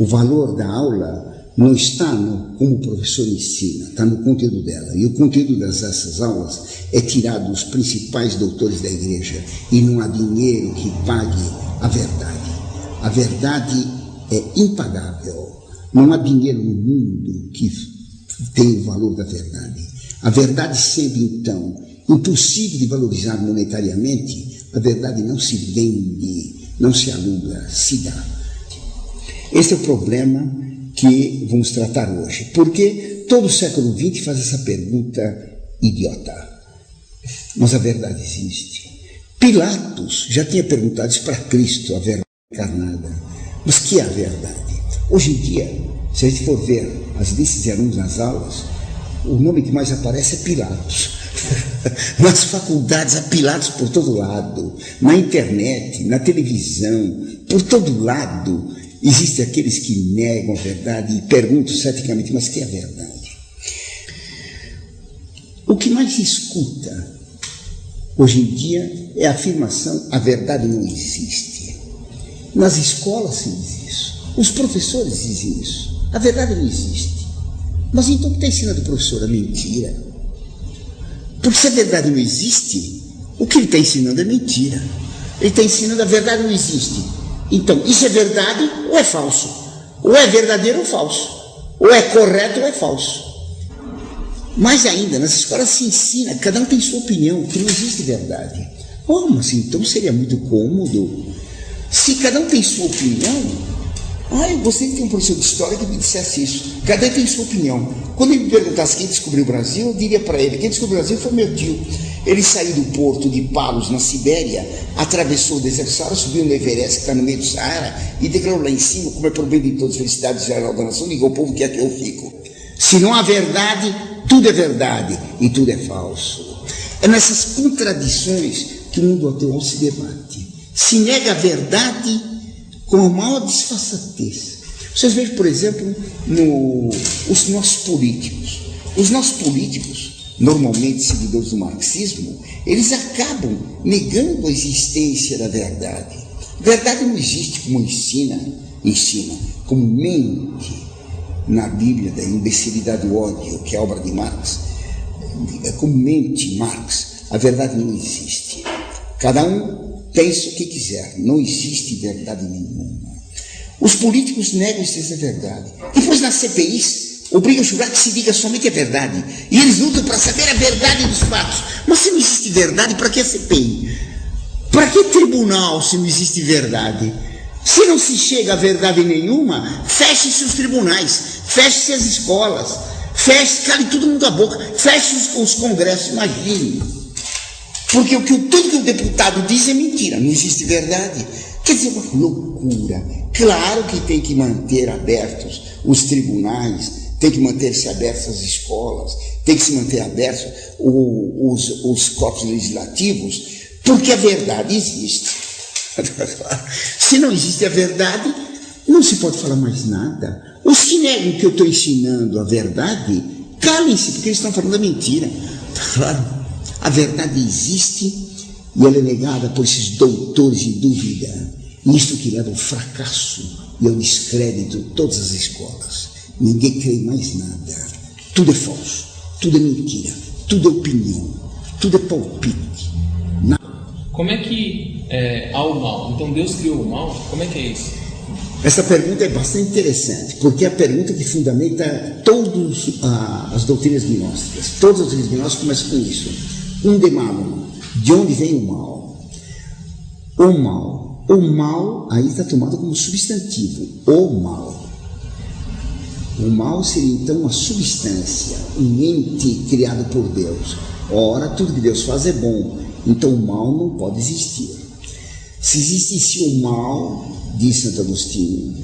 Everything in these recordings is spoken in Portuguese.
O valor da aula não está no como o professor ensina, está no conteúdo dela. E o conteúdo dessas aulas é tirado dos principais doutores da igreja e não há dinheiro que pague a verdade. A verdade é impagável. Não há dinheiro no mundo que tenha o valor da verdade. A verdade sendo, então, impossível de valorizar monetariamente, a verdade não se vende, não se aluga, se dá. Esse é o problema que vamos tratar hoje. Porque todo o século XX faz essa pergunta idiota. Mas a verdade existe. Pilatos já tinha perguntado isso para Cristo, a verdade encarnada. Mas que é a verdade? Hoje em dia, se a gente for ver as listas de alunos nas aulas, o nome que mais aparece é Pilatos. Nas faculdades há Pilatos por todo lado, na internet, na televisão, por todo lado. Existem aqueles que negam a verdade e perguntam ceticamente, mas que é a verdade? O que mais se escuta hoje em dia é a afirmação: a verdade não existe. Nas escolas se diz isso, os professores dizem isso, a verdade não existe. Mas então o que está ensinando o professor? A mentira. Porque se a verdade não existe, o que ele está ensinando é mentira. Ele está ensinando a verdade não existe. Então, isso é verdade ou é falso? Ou é verdadeiro ou falso? Ou é correto ou é falso? Mais ainda, nas escolas se ensina, cada um tem sua opinião, que não existe verdade. Oh, mas então seria muito cômodo. Se cada um tem sua opinião... eu gostaria de ter um professor de história que me dissesse isso. Cada um tem sua opinião. Quando ele me perguntasse quem descobriu o Brasil, eu diria para ele: quem descobriu o Brasil foi meu tio. Ele saiu do porto de Palos, na Sibéria, atravessou o deserto do Saara, subiu no Everest, que está no meio do Saara, e declarou lá em cima, como é por bem de todos, felicidade geral da nação, diga ao povo que é que eu fico. Se não há verdade, tudo é verdade e tudo é falso. É nessas contradições que o mundo atual se debate. Se nega a verdade com a maior disfarçatez. Vocês vejam, por exemplo, os nossos políticos. Os nossos políticos, normalmente seguidores do marxismo, eles acabam negando a existência da verdade. Verdade não existe como ensina, como mente na Bíblia da imbecilidade do ódio, que é a obra de Marx. Como mente Marx, a verdade não existe. Cada um pensa o que quiser, não existe verdade nenhuma. Os políticos negam a existência da verdade. Depois, nas CPIs, obrigam a jurar que se diga somente a verdade. E eles lutam para saber a verdade dos fatos. Mas se não existe verdade, para que a CPI? Para que tribunal se não existe verdade? Se não se chega a verdade nenhuma, feche-se os tribunais, feche-se as escolas, cale todo mundo a boca, feche os congressos, imagine. Porque tudo que o deputado diz é mentira, não existe verdade. Quer dizer, uma loucura. Claro que tem que manter abertos os tribunais, tem que manter-se abertas as escolas, tem que se manter abertos os corpos legislativos, porque a verdade existe. Se não existe a verdade, não se pode falar mais nada. Os que negam que eu estou ensinando a verdade, calem-se, porque eles estão falando a mentira. Claro. A verdade existe e ela é negada por esses doutores de dúvida. Isto que leva ao fracasso e ao descrédito de todas as escolas. Ninguém crê em mais nada. Tudo é falso, tudo é mentira, tudo é opinião, tudo é palpite. Como é que há o mal? Então Deus criou o mal? Como é que é isso? Essa pergunta é bastante interessante, porque é a pergunta que fundamenta todas as doutrinas gnósticas. Todas as doutrinas gnósticas começam com isso. De onde vem o mal? O mal aí está tomado como substantivo. O mal seria então uma substância, um ente criado por Deus. Ora, tudo que Deus faz é bom, então o mal não pode existir. Se existisse o mal, diz Santo Agostinho,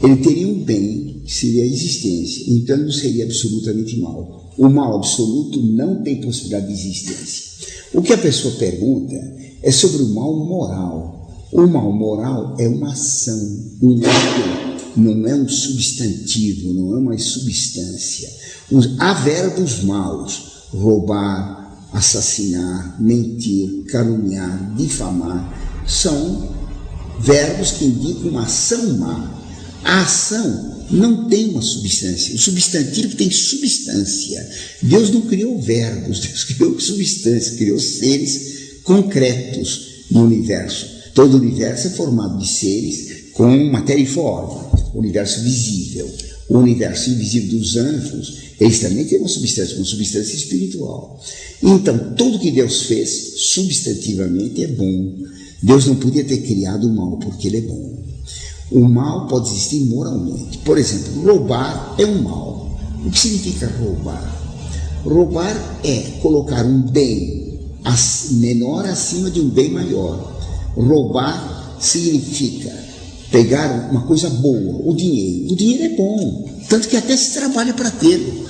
ele teria um bem, que seria a existência, então ele não seria absolutamente mal. O mal absoluto não tem possibilidade de existência. O que a pessoa pergunta é sobre o mal moral. O mal moral é uma ação, um ato, não é um substantivo, não é uma substância. Há verbos maus: roubar, assassinar, mentir, caluniar, difamar. São verbos que indicam uma ação má. A ação não tem uma substância. O substantivo tem substância. Deus não criou verbos, Deus criou substância, criou seres concretos no universo. Todo o universo é formado de seres com matéria e forma. O universo visível, o universo invisível dos anjos, eles também têm uma substância espiritual. Então, tudo que Deus fez, substantivamente, é bom. Deus não podia ter criado o mal porque ele é bom. O mal pode existir moralmente. Por exemplo, roubar é um mal. O que significa roubar? Roubar é colocar um bem menor acima de um bem maior. Roubar significa pegar uma coisa boa, o dinheiro. O dinheiro é bom, tanto que até se trabalha para tê-lo.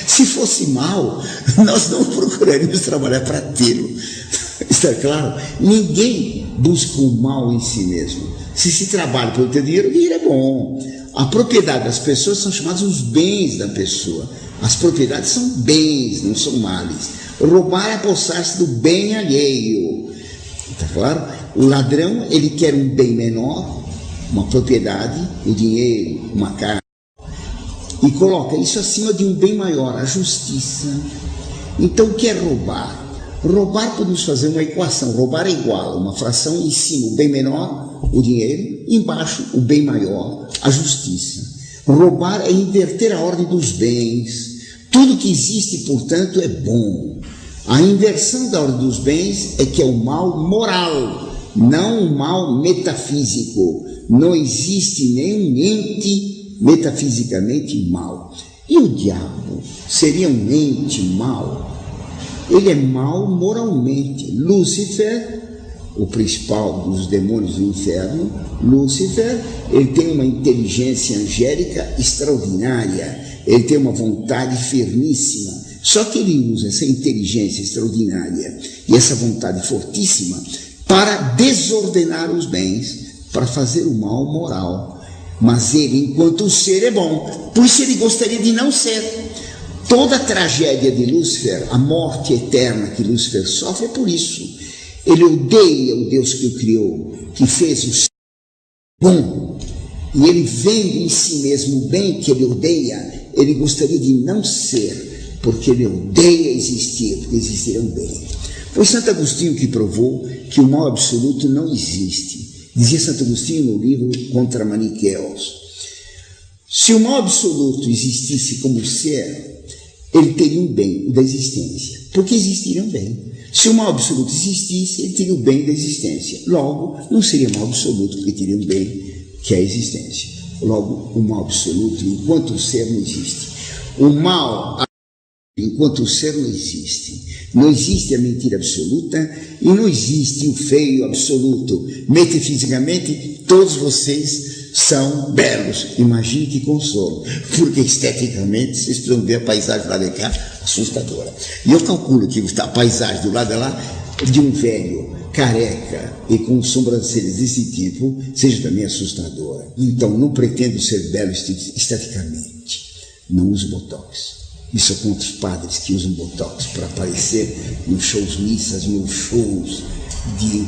Se fosse mal, nós não procuraríamos trabalhar para tê-lo. Está claro? Ninguém busca o mal em si mesmo. Se se trabalha pelo teu dinheiro, o dinheiro é bom. A propriedade das pessoas são chamados os bens da pessoa. As propriedades são bens, não são males. Roubar é apossar-se do bem alheio. Está claro? O ladrão, ele quer um bem menor, uma propriedade, o dinheiro, uma casa, e coloca isso acima de um bem maior, a justiça. Então, o que é roubar? Roubar, podemos fazer uma equação. Roubar é igual a uma fração em cima, o bem menor, o dinheiro, embaixo, o bem maior, a justiça. Roubar é inverter a ordem dos bens. Tudo que existe, portanto, é bom. A inversão da ordem dos bens é que é o mal moral, não o mal metafísico. Não existe nenhum ente metafisicamente mal. E o diabo seria um ente mau? Ele é mau moralmente. Lúcifer, o principal dos demônios do inferno, Lúcifer, ele tem uma inteligência angélica extraordinária, ele tem uma vontade firmíssima. Só que ele usa essa inteligência extraordinária e essa vontade fortíssima para desordenar os bens, para fazer o mal moral. Mas ele, enquanto ser, é bom. Por isso ele gostaria de não ser. Toda a tragédia de Lúcifer, a morte eterna que Lúcifer sofre, é por isso. Ele odeia o Deus que o criou, que fez o ser bom. E ele, vendo em si mesmo o bem que ele odeia, ele gostaria de não ser, porque ele odeia existir, porque existir é um bem. Foi Santo Agostinho que provou que o mal absoluto não existe. Dizia Santo Agostinho no livro Contra Maniqueus: se o mal absoluto existisse como ser, ele teria um bem, o da existência, porque existiria um bem. Se o mal absoluto existisse, ele teria o bem da existência. Logo, não seria mal absoluto, porque teria um bem, que é a existência. Logo, o mal absoluto, enquanto o ser, não existe. O mal, enquanto o ser, não existe. Não existe a mentira absoluta e não existe o feio absoluto. Metafisicamente, todos vocês são belos. Imagine que consolo, porque esteticamente vocês precisam ver a paisagem lá de cá, assustadora. E eu calculo que a paisagem do lado de lá, de um velho careca e com sobrancelhas desse tipo, seja também assustadora. Então, não pretendo ser belo esteticamente. Não uso botox. Isso é contra os padres que usam botox para aparecer nos shows missas, nos shows de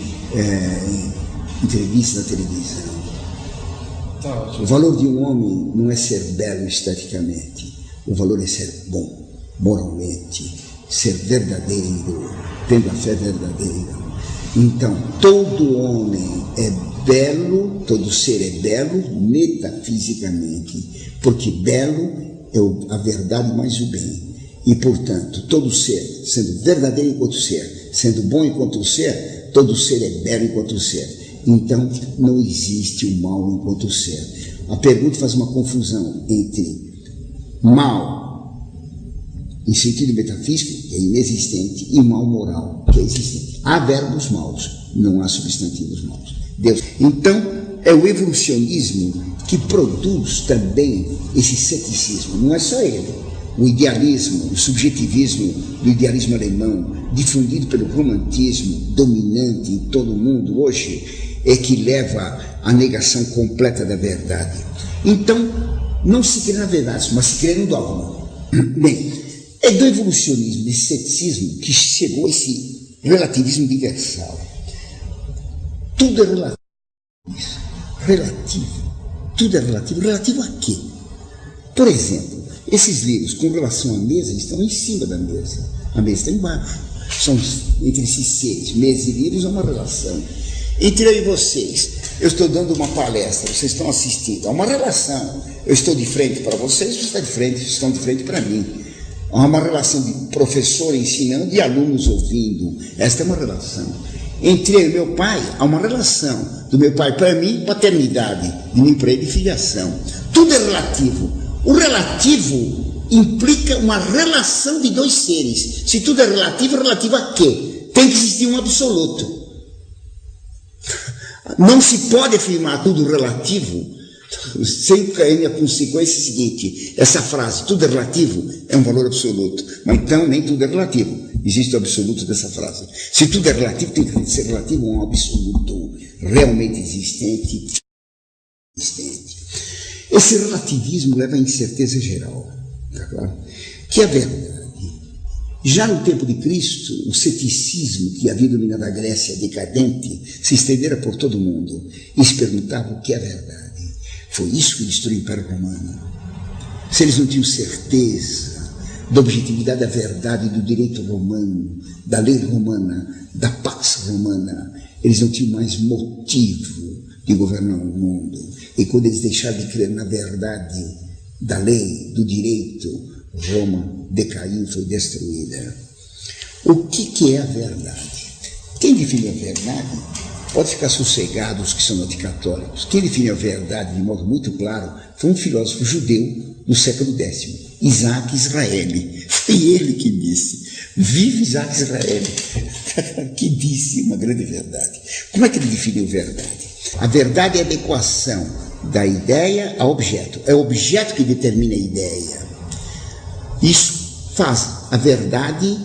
entrevista na televisão. O valor de um homem não é ser belo esteticamente. O valor é ser bom, moralmente, ser verdadeiro, tendo a fé verdadeira. Então, todo homem é belo, todo ser é belo metafisicamente, porque belo é a verdade mais o bem. E, portanto, todo ser, sendo verdadeiro enquanto ser, sendo bom enquanto ser, todo ser é belo enquanto ser. Então, não existe o mal enquanto ser. A pergunta faz uma confusão entre mal, em sentido metafísico, que é inexistente, e mal moral, que é existente. Há verbos maus, não há substantivos maus. Deus. Então, é o evolucionismo que produz também esse ceticismo. Não é só ele. O idealismo, o subjetivismo do idealismo alemão, difundido pelo romantismo, dominante em todo o mundo hoje, é que leva à negação completa da verdade. Então, não se crê na verdade, mas se crê no dogma. Bem, é do evolucionismo, desse ceticismo, que chegou a esse relativismo universal. Tudo é relativo. Relativo. Tudo é relativo. Relativo a quê? Por exemplo, esses livros com relação à mesa estão em cima da mesa. A mesa está embaixo. São entre esses seres. Mesa e livros é uma relação. Entre eu e vocês, eu estou dando uma palestra, vocês estão assistindo. Há uma relação. Eu estou de frente para vocês, vocês estão de frente para mim. Há uma relação de professor ensinando e alunos ouvindo. Esta é uma relação. Entre eu e meu pai, há uma relação do meu pai para mim, paternidade, de mim para ele, filiação. Tudo é relativo. O relativo implica uma relação de dois seres. Se tudo é relativo a quê? Tem que existir um absoluto. Não se pode afirmar tudo relativo sem cair na consequência seguinte. Essa frase, tudo é relativo, é um valor absoluto. Mas então nem tudo é relativo. Existe o absoluto dessa frase. Se tudo é relativo, tem que ser relativo a um absoluto realmente existente. Esse relativismo leva à incerteza geral. Tá claro? Que é verdade. Já no tempo de Cristo, o ceticismo que havia dominado a Grécia decadente se estendera por todo o mundo e se perguntava o que é verdade. Foi isso que destruiu o Império Romano. Se eles não tinham certeza da objetividade da verdade do direito romano, da lei romana, da pax romana, eles não tinham mais motivo de governar o mundo. E quando eles deixaram de crer na verdade da lei, do direito, Roma decaiu, foi destruída. O que é a verdade? Quem define a verdade pode ficar sossegado, os que são anticatólicos. Quem define a verdade de modo muito claro foi um filósofo judeu do século X, Isaac Israeli. Foi ele que disse, vive Isaac Israeli, que disse uma grande verdade. Como é que ele definiu verdade? A verdade é a adequação da ideia ao objeto. É o objeto que determina a ideia. Isso faz a verdade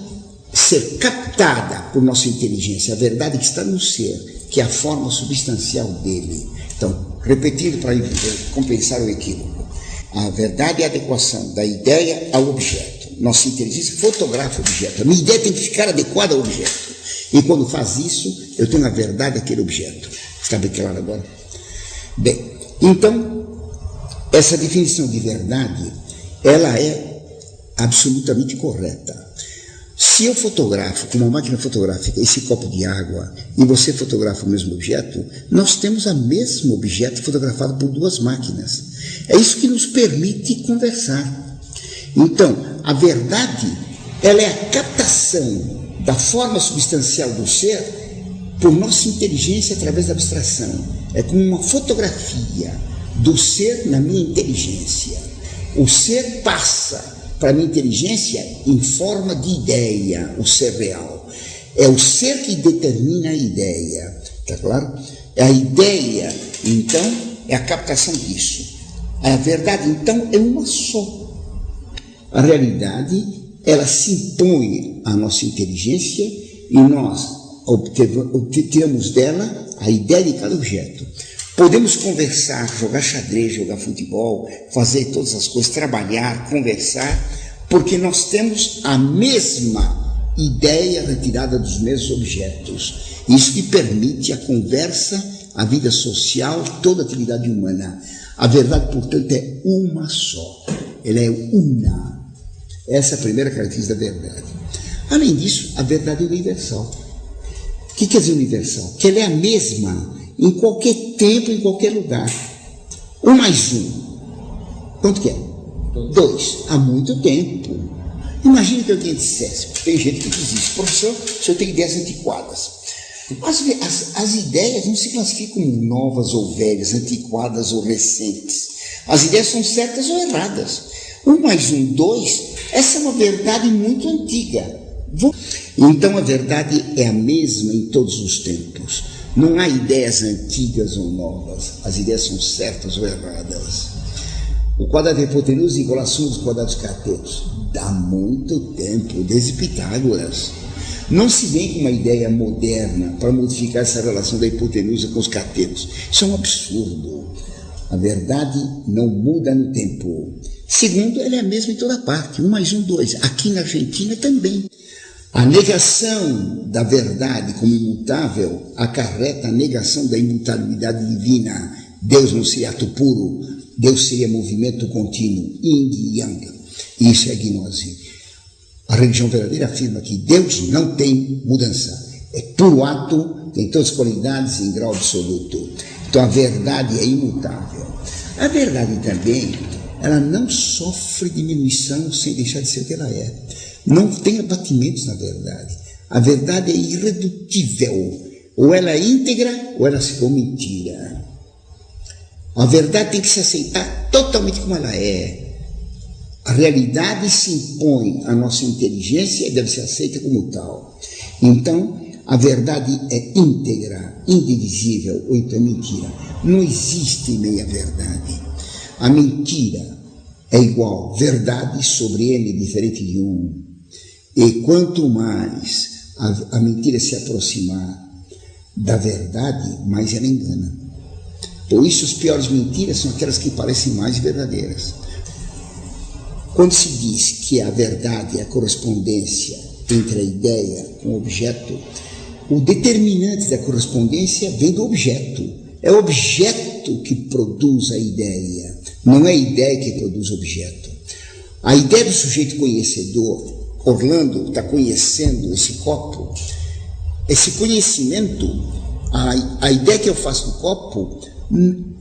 ser captada por nossa inteligência, a verdade que está no ser, que é a forma substancial dele. Então, repetindo para compensar o equívoco, a verdade é a adequação da ideia ao objeto. Nossa inteligência fotografa o objeto. A minha ideia tem que ficar adequada ao objeto. E quando faz isso, eu tenho a verdade daquele objeto. Está bem claro agora? Bem, então, essa definição de verdade, ela é absolutamente correta. Se eu fotografo com uma máquina fotográfica esse copo de água e você fotografa o mesmo objeto, nós temos o mesmo objeto fotografado por duas máquinas. É isso que nos permite conversar. Então, a verdade, ela é a captação da forma substancial do ser por nossa inteligência através da abstração. É como uma fotografia do ser na minha inteligência. O ser passa para a minha inteligência em forma de ideia, o ser real. É o ser que determina a ideia, tá claro? A ideia, então, é a captação disso. A verdade, então, é uma só. A realidade, ela se impõe à nossa inteligência e nós obtemos dela a ideia de cada objeto. Podemos conversar, jogar xadrez, jogar futebol, fazer todas as coisas, trabalhar, conversar, porque nós temos a mesma ideia retirada dos mesmos objetos. Isso que permite a conversa, a vida social, toda a atividade humana. A verdade, portanto, é uma só. Ela é una. Essa é a primeira característica da verdade. Além disso, a verdade é universal. O que quer dizer universal? Que ela é a mesma em qualquer tempo, em qualquer lugar. 1 mais 1. Quanto que é? 2. Há muito tempo. Imagine que alguém dissesse, tem gente que diz isso, professor, o senhor tem ideias antiquadas. As ideias não se classificam como novas ou velhas, antiquadas ou recentes. As ideias são certas ou erradas. 1 mais 1, 2, essa é uma verdade muito antiga. Então a verdade é a mesma em todos os tempos. Não há ideias antigas ou novas. As ideias são certas ou erradas. O quadrado da hipotenusa igual a suma dos quadrados catetos. Dá muito tempo, desde Pitágoras. Não se vem com uma ideia moderna para modificar essa relação da hipotenusa com os catetos. Isso é um absurdo. A verdade não muda no tempo. Segundo, ela é a mesma em toda parte. 1 mais 1, 2. Aqui na Argentina também. A negação da verdade como imutável acarreta a negação da imutabilidade divina Deus não seria ato puro, Deus seria movimento contínuo, yin e yang. Isso é gnose. A religião verdadeira afirma que Deus não tem mudança. É puro ato, tem todas as qualidades em grau absoluto. Então a verdade é imutável. A verdade também, ela não sofre diminuição sem deixar de ser o que ela é. Não tem abatimentos na verdade. A verdade é irredutível. Ou ela é íntegra, ou ela se for mentira. A verdade tem que se aceitar totalmente como ela é. A realidade se impõe à nossa inteligência e deve ser aceita como tal. Então, a verdade é íntegra, indivisível, ou então é mentira. Não existe meia verdade. A mentira é igual verdade sobre N diferente de 1. E quanto mais a mentira se aproximar da verdade, mais ela engana. Por isso, as piores mentiras são aquelas que parecem mais verdadeiras. Quando se diz que a verdade é a correspondência entre a ideia com o objeto, o determinante da correspondência vem do objeto. É o objeto que produz a ideia, não é a ideia que produz o objeto. A ideia do sujeito conhecedor, Orlando está conhecendo esse copo, esse conhecimento, a ideia que eu faço do copo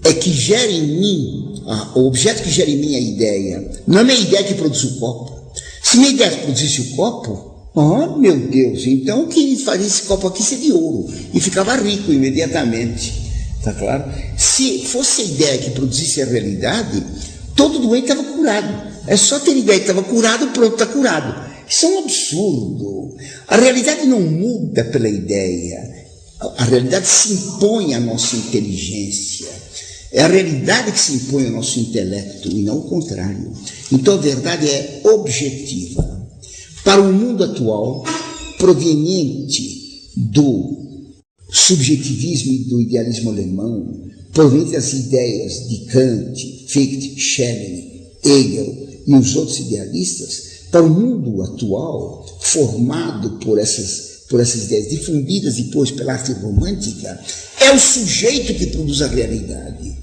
é que gera em mim, o objeto que gera em mim a ideia, não é a minha ideia que produz o copo. Se minha ideia produzisse o copo, oh meu Deus, então quem faria esse copo aqui seria de ouro e ficava rico imediatamente, tá claro? Se fosse a ideia que produzisse a realidade, todo doente estava curado. É só ter ideia que estava curado, pronto, está curado. Isso é um absurdo. A realidade não muda pela ideia. A realidade se impõe à nossa inteligência. É a realidade que se impõe ao nosso intelecto e não o contrário. Então a verdade é objetiva. Para o mundo atual, proveniente do subjetivismo e do idealismo alemão, proveniente das ideias de Kant, Fichte, Schelling, Hegel e os outros idealistas, para o mundo atual, formado por essas ideias difundidas depois pela arte romântica, é o sujeito que produz a realidade.